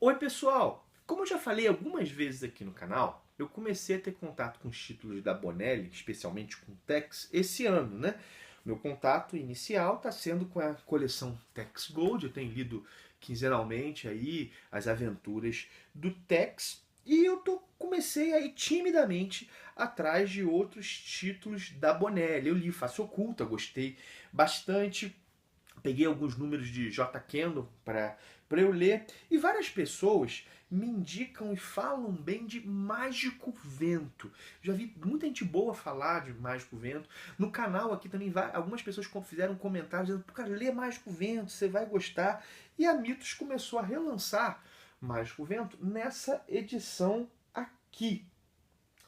Oi pessoal, como eu já falei algumas vezes aqui no canal, eu comecei a ter contato com os títulos da Bonelli, especialmente com o Tex, esse ano, né? Meu contato inicial está sendo com a coleção Tex Gold, eu tenho lido quinzenalmente aí as aventuras do Tex e comecei a ir timidamente atrás de outros títulos da Bonelli. Eu li Face Oculta, gostei bastante. Peguei alguns números de J. Kendall para eu ler e várias pessoas me indicam e falam bem de Mágico Vento. Já vi muita gente boa falar de Mágico Vento. No canal aqui também algumas pessoas fizeram comentários dizendo: cara, lê Mágico Vento, você vai gostar. E a Mitos começou a relançar Mágico Vento nessa edição aqui.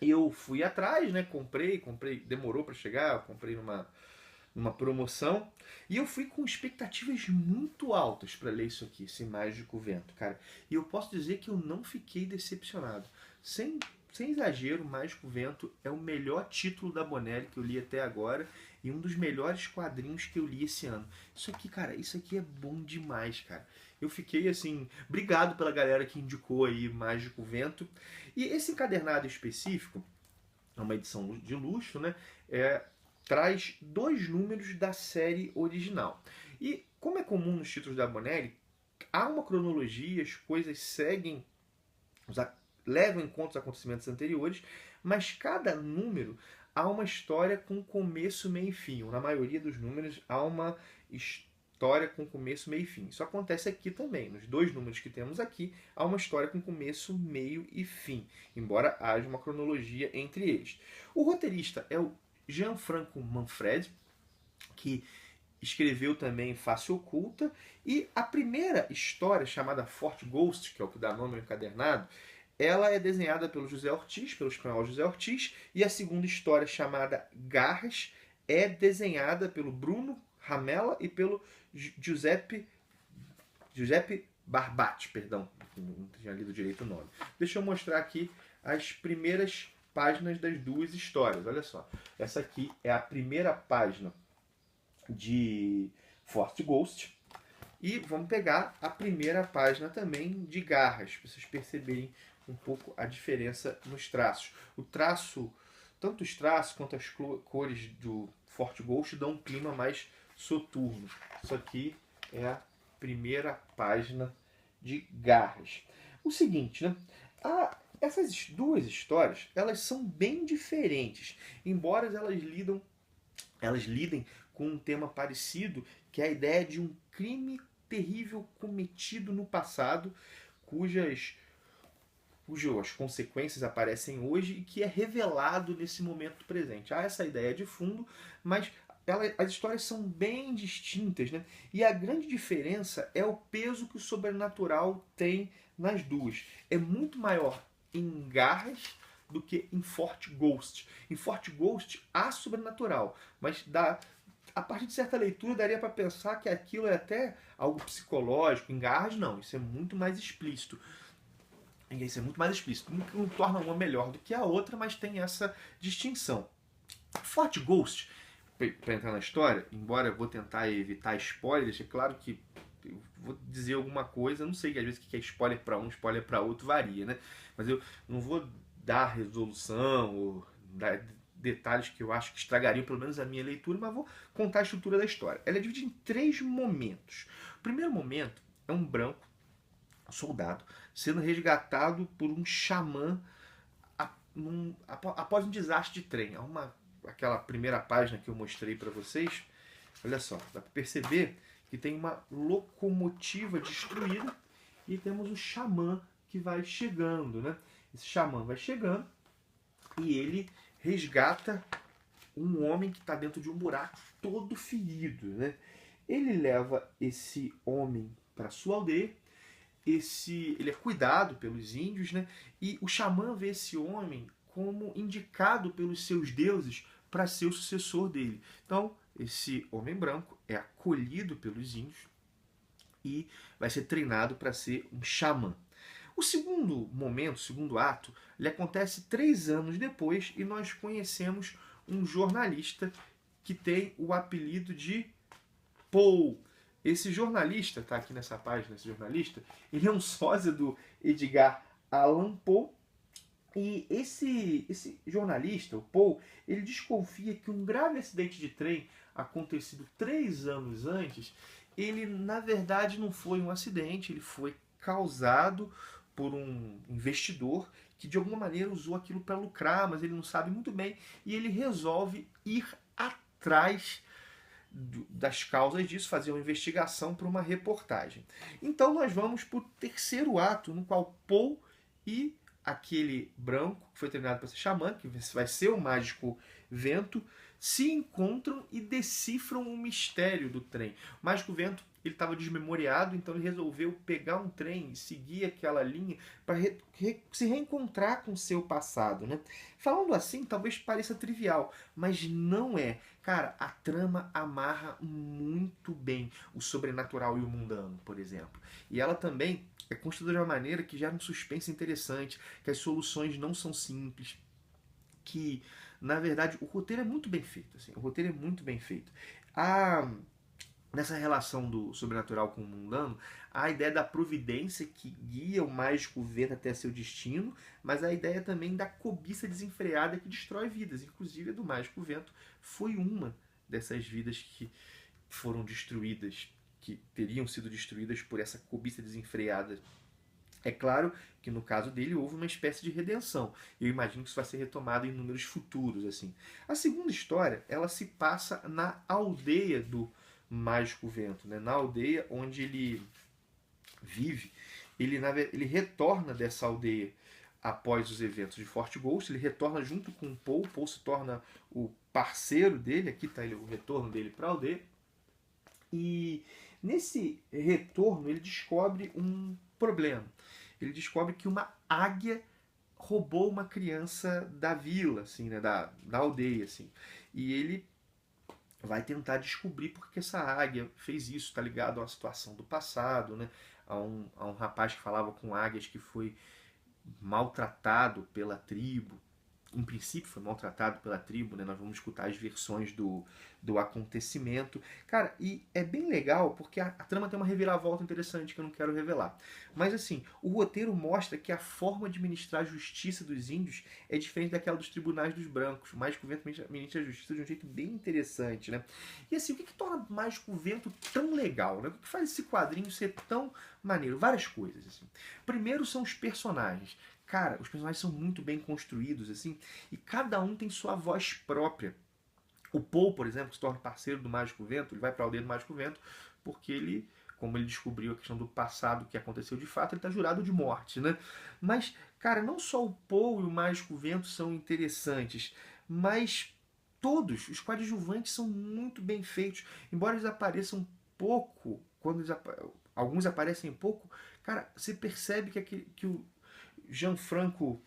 Eu fui atrás, né? Comprei, demorou para chegar, comprei numa promoção. E eu fui com expectativas muito altas para ler isso aqui, esse Mágico Vento, cara. E eu posso dizer que eu não fiquei decepcionado. Sem exagero, Mágico Vento é o melhor título da Bonelli que eu li até agora e um dos melhores quadrinhos que eu li esse ano. Isso aqui, cara, isso aqui é bom demais, cara. Eu fiquei assim, obrigado pela galera que indicou aí Mágico Vento. E esse encadernado específico, é uma edição de luxo, né? Traz 2 números da série original. E como é comum nos títulos da Bonelli, há uma cronologia, as coisas seguem, levam em conta os acontecimentos anteriores, mas cada número há uma história com começo, meio e fim. Na maioria dos números há uma história com começo, meio e fim. Isso acontece aqui também. Nos 2 números que temos aqui, há uma história com começo, meio e fim, embora haja uma cronologia entre eles. O roteirista é o Gianfranco Manfredi, que escreveu também Face Oculta, e a primeira história, chamada Fort Ghost, que é o que dá nome ao encadernado, ela é desenhada pelo José Ortiz, pelo espanhol José Ortiz, e a segunda história, chamada Garras, é desenhada pelo Bruno Ramella e pelo Giuseppe Barbati, perdão, não tinha lido direito o nome. Deixa eu mostrar aqui as primeiras páginas das 2 histórias. Olha só, essa aqui é a primeira página de Fort Ghost e vamos pegar a primeira página também de Garras, para vocês perceberem um pouco a diferença nos traços. O traço, tanto os traços quanto as cores do Fort Ghost dão um clima mais soturno. Isso aqui é a primeira página de Garras. O seguinte, né? Essas 2 histórias, elas são bem diferentes, embora elas lidem com um tema parecido, que é a ideia de um crime terrível cometido no passado, cujas consequências aparecem hoje e que é revelado nesse momento presente. Há essa ideia de fundo, mas as histórias são bem distintas, né? E a grande diferença é o peso que o sobrenatural tem nas 2. É muito maior em Garras do que em Fort Ghost. Em Fort Ghost há sobrenatural, mas a partir de certa leitura daria para pensar que aquilo é até algo psicológico. Em Garras não, isso é muito mais explícito. Isso é muito mais explícito. Não torna uma melhor do que a outra, mas tem essa distinção. Fort Ghost, para entrar na história, embora eu vou tentar evitar spoilers, é claro que eu vou dizer alguma coisa, não sei às vezes o que é spoiler para um, spoiler para outro, varia, né? Mas eu não vou dar resolução ou dar detalhes que eu acho que estragariam pelo menos a minha leitura, mas vou contar a estrutura da história. Ela é dividida em 3 momentos. O primeiro momento é um branco, um soldado, sendo resgatado por um xamã após um desastre de trem. Aquela primeira página que eu mostrei para vocês, olha só, dá para perceber que tem uma locomotiva destruída e temos o xamã que vai chegando, né? Esse xamã vai chegando e ele resgata um homem que está dentro de um buraco todo ferido, né? Ele leva esse homem para sua aldeia. Ele é cuidado pelos índios, né? E o xamã vê esse homem como indicado pelos seus deuses para ser o sucessor dele. Então, esse homem branco é acolhido pelos índios e vai ser treinado para ser um xamã. O segundo momento, o segundo ato, ele acontece 3 anos depois e nós conhecemos um jornalista que tem o apelido de Paul. esse jornalista, tá aqui nessa página, esse jornalista, ele é um sósia do Edgar Allan Poe. E esse jornalista, o Poe, ele desconfia que um grave acidente de trem acontecido 3 anos antes, ele na verdade não foi um acidente, ele foi causado por um investidor que de alguma maneira usou aquilo para lucrar, mas ele não sabe muito bem, e ele resolve ir atrás das causas disso, fazer uma investigação para uma reportagem. Então nós vamos para o terceiro ato, no qual Poe e aquele branco, que foi treinado para ser xamã, que vai ser o mágico vento, se encontram e decifram o mistério do trem. O mágico vento, ele estava desmemoriado, então ele resolveu pegar um trem e seguir aquela linha para se reencontrar com o seu passado, né? Falando assim, talvez pareça trivial, mas não é. Cara, a trama amarra muito bem o sobrenatural e o mundano, por exemplo. E ela também é construída de uma maneira que gera um suspense interessante, que as soluções não são simples, que, na verdade, o roteiro é muito bem feito. Assim, o roteiro é muito bem feito. Nessa relação do sobrenatural com o mundano, há a ideia da providência que guia o mágico vento até seu destino, mas a ideia também da cobiça desenfreada que destrói vidas. Inclusive a do mágico vento foi uma dessas vidas que foram destruídas, que teriam sido destruídas por essa cobiça desenfreada. É claro que no caso dele houve uma espécie de redenção. Eu imagino que isso vai ser retomado em números futuros, assim. A segunda história, ela se passa na aldeia do Mágico Vento, né? Na aldeia onde ele vive. Ele retorna dessa aldeia após os eventos de Fort Ghost, ele retorna junto com o Poe se torna o parceiro dele, aqui está o retorno dele para a aldeia, e nesse retorno ele descobre um problema. Ele descobre que uma águia roubou uma criança da vila, assim, né, da aldeia, assim. E ele vai tentar descobrir por que essa águia fez isso, está ligado a uma situação do passado, né? A um rapaz que falava com águias que foi maltratado pela tribo. Em princípio foi maltratado pela tribo, né? Nós vamos escutar as versões do acontecimento. Cara, e é bem legal porque a trama tem uma reviravolta interessante que eu não quero revelar. Mas assim, o roteiro mostra que a forma de ministrar a justiça dos índios é diferente daquela dos tribunais dos brancos. O Mágico Vento ministra a justiça de um jeito bem interessante, né? E assim, o que torna o Mágico Vento tão legal, né? O que faz esse quadrinho ser tão maneiro? Várias coisas, assim. Primeiro são os personagens. Cara, os personagens são muito bem construídos, assim, e cada um tem sua voz própria. O Poe, por exemplo, que se torna parceiro do Mágico Vento, ele vai para a aldeia do Mágico Vento porque ele, como ele descobriu a questão do passado que aconteceu de fato, ele está jurado de morte, né? Mas, cara, não só o Poe e o Mágico Vento são interessantes, mas todos os coadjuvantes são muito bem feitos, embora eles apareçam pouco, alguns aparecem pouco, cara, você percebe que o Gianfranco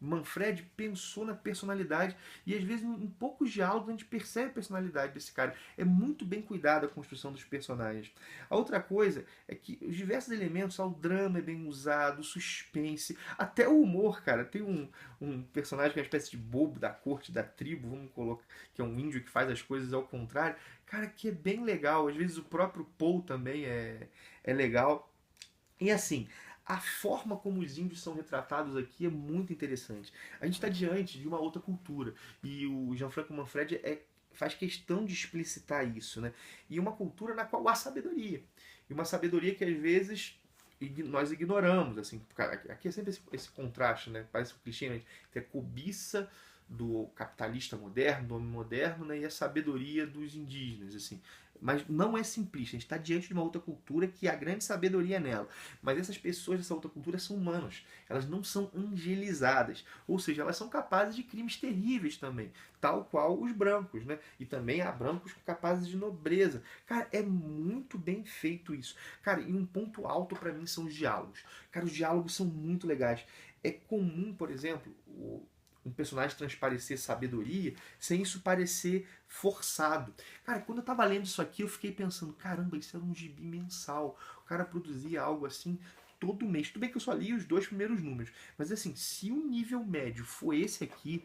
Manfredi pensou na personalidade e às vezes em poucos diálogos a gente percebe a personalidade desse cara. É muito bem cuidada a construção dos personagens. A outra coisa é que os diversos elementos, o drama é bem usado, o suspense, até o humor, cara. Tem um personagem que é uma espécie de bobo da corte, da tribo, vamos colocar, que é um índio que faz as coisas ao contrário. Cara, que é bem legal. Às vezes o próprio Poe também é legal. E assim, a forma como os índios são retratados aqui é muito interessante. A gente está diante de uma outra cultura. E o Gianfranco Manfredi faz questão de explicitar isso, né? E uma cultura na qual há sabedoria. E uma sabedoria que às vezes nós ignoramos. Assim, aqui é sempre esse contraste, né? Parece um clichê, né? Tem a cobiça do capitalista moderno, do homem moderno, né? E a sabedoria dos indígenas, assim. Mas não é simplista, a gente está diante de uma outra cultura que a grande sabedoria é nela. Mas essas pessoas dessa outra cultura são humanos, elas não são angelizadas, ou seja, elas são capazes de crimes terríveis também, tal qual os brancos, né? E também há brancos capazes de nobreza. Cara, é muito bem feito isso. Cara, e um ponto alto para mim são os diálogos. Cara, os diálogos são muito legais. É comum, por exemplo, um personagem transparecer sabedoria sem isso parecer forçado. Cara, quando eu tava lendo isso aqui, eu fiquei pensando, caramba, isso era um gibi mensal. O cara produzia algo assim todo mês. Tudo bem que eu só li os 2 primeiros números, mas assim, se o nível médio foi esse aqui,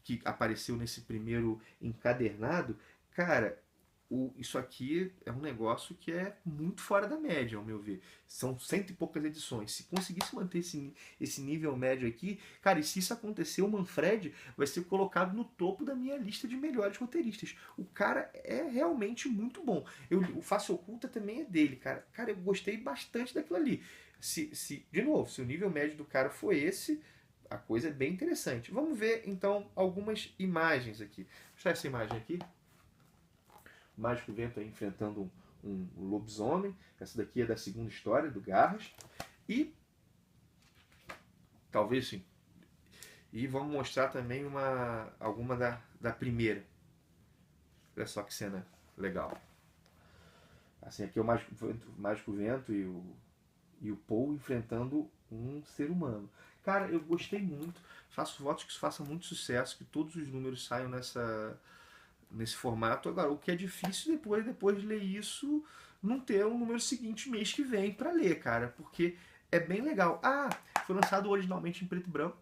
que apareceu nesse primeiro encadernado, cara, isso aqui é um negócio que é muito fora da média, ao meu ver. São cento e poucas edições. Se conseguisse manter esse nível médio aqui, cara, e se isso acontecer, o Manfred vai ser colocado no topo da minha lista de melhores roteiristas. O cara é realmente muito bom. O Face Oculta também é dele, cara. Cara, eu gostei bastante daquilo ali. De novo, se o nível médio do cara for esse, a coisa é bem interessante. Vamos ver, então, algumas imagens aqui. Vou mostrar essa imagem aqui. O Mágico Vento aí enfrentando um lobisomem. Essa daqui é da segunda história, do Garras. E, talvez sim. E vamos mostrar também alguma da primeira. Olha só que cena legal. Assim, aqui é o Mágico Vento e o Paul enfrentando um ser humano. Cara, eu gostei muito. Faço votos que isso faça muito sucesso, que todos os números saiam nesse formato. Agora, o que é difícil depois de ler isso, não ter um número seguinte mês que vem para ler, cara, porque é bem legal. Ah, foi lançado originalmente em preto e branco.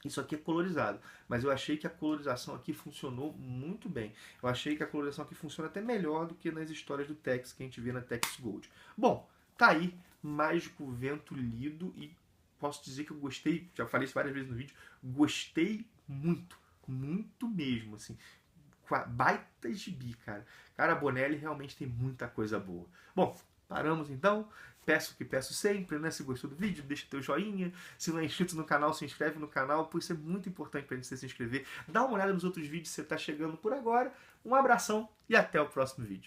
Isso aqui é colorizado, mas eu achei que a colorização aqui funcionou muito bem. Eu achei que a colorização aqui funciona até melhor do que nas histórias do Tex que a gente vê na Tex Gold. Bom, tá aí, Mágico Vento lido e posso dizer que eu gostei, já falei isso várias vezes no vídeo, gostei muito, muito mesmo, assim. Baita gibi, cara. Cara, a Bonelli realmente tem muita coisa boa. Bom, paramos então. Peço o que peço sempre, né? Se gostou do vídeo, deixa teu joinha. Se não é inscrito no canal, se inscreve no canal, pois isso é muito importante pra gente se inscrever. Dá uma olhada nos outros vídeos se você tá chegando por agora. Um abração e até o próximo vídeo.